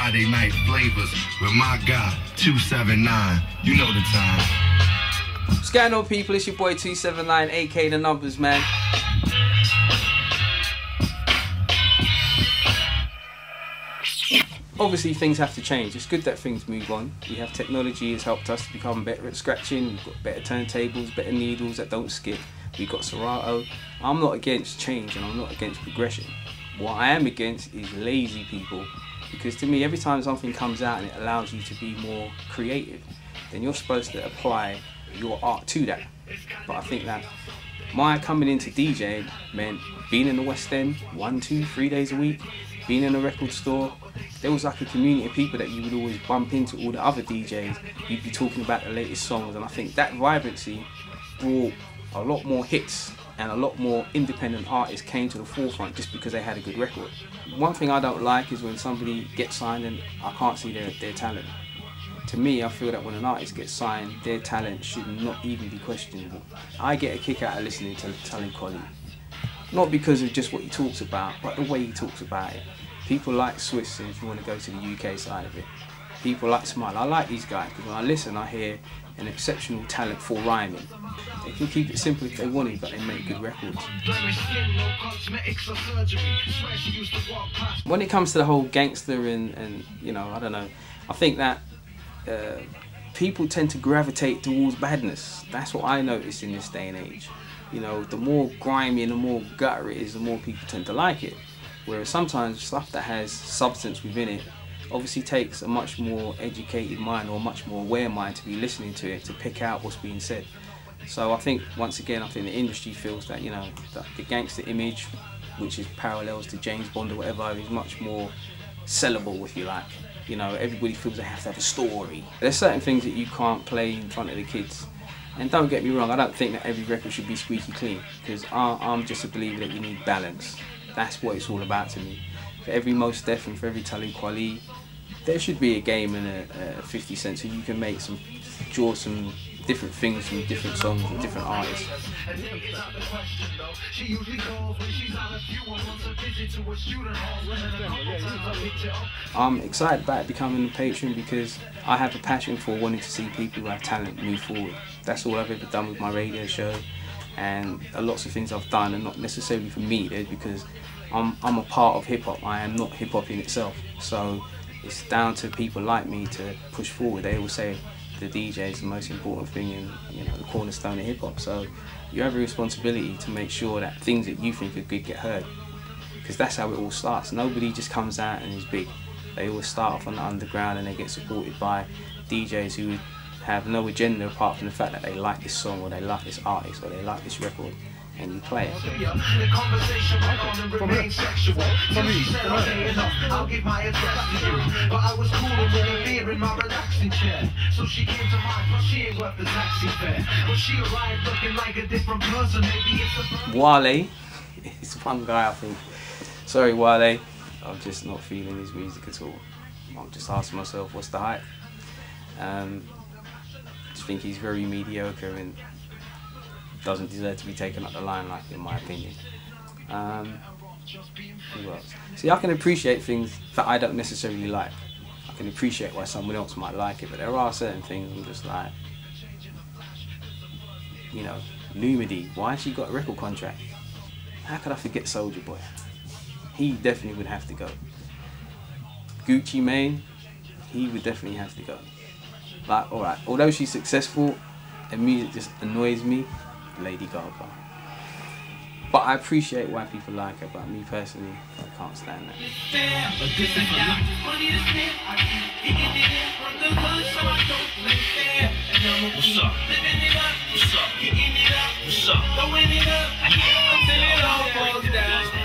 Friday night flavors with my guy 279. You know the time. What's going on, people? It's your boy 279, aka The Numbers Man. Obviously things have to change. It's good that things move on. We have technology has helped us to become better at scratching. We've got better turntables, better needles that don't skip. We've got Serato. I'm not against change and I'm not against progression. What I am against is lazy people, because to me every time something comes out and it allows you to be more creative, then you're supposed to apply your art to that. But I think that my coming into DJing meant being in the West End 1, 2, 3 days a week, being in a record store. There was like a community of people that you would always bump into, all the other DJs. You'd be talking about the latest songs, and I think that vibrancy brought a lot more hits and a lot more independent artists came to the forefront just because they had a good record. One thing I don't like is when somebody gets signed and I can't see their talent. To me, I feel that when an artist gets signed, their talent should not even be questionable. I get a kick out of listening to Talib Kweli. Not because of just what he talks about, but the way he talks about it. People like Swiss, and if you want to go to the UK side of it. People like Smile. I like these guys because when I listen, I hear an exceptional talent for rhyming. They can keep it simple if they want to, but they make good records. When it comes to the whole gangster and you know, I don't know, I think that people tend to gravitate towards badness. That's what I notice in this day and age. You know, the more grimy and the more gutter it is, the more people tend to like it. Whereas sometimes stuff that has substance within it obviously takes a much more educated mind or a much more aware mind to be listening to it, to pick out what's being said. So I think, once again, I think the industry feels that, you know, the gangster image, which is parallels to James Bond or whatever, is much more sellable, if you like. You know, everybody feels they have to have a story. There's certain things that you can't play in front of the kids. And don't get me wrong, I don't think that every record should be squeaky clean, because I'm just a believer that you need balance. That's what it's all about to me. For every Mos Def and for every Talib Kweli, there should be a game and a 50 Cent, so you can make draw some different things from different songs and different artists. I'm excited about becoming a patron because I have a passion for wanting to see people who have talent move forward. That's all I've ever done with my radio show, and lots of things I've done are not necessarily for me, they're because I'm a part of hip hop. I am not hip hop in itself, so it's down to people like me to push forward. They always say the DJ is the most important thing in, you know, the cornerstone of hip hop. So you have a responsibility to make sure that things that you think are good get heard, because that's how it all starts. Nobody just comes out and is big. They always start off on the underground and they get supported by DJs who have no agenda apart from the fact that they like this song or they like this artist or they like this record, and you play it. Wale is one guy, I think. Sorry Wale, I'm just not feeling his music at all. I'm just asking myself, what's the hype? I just think he's very mediocre and doesn't deserve to be taken up the limelight, in my opinion. Who else? See, I can appreciate things that I don't necessarily like. I can appreciate why someone else might like it, but there are certain things I'm just like, you know, Lumidee, why has she got a record contract? How could I forget Soulja Boy? He definitely would have to go. Gucci Mane, he would definitely have to go. Like, alright, although she's successful, her music just annoys me, Lady Gaga. But I appreciate why people like her, but me personally, I can't stand that. What's up? What's up?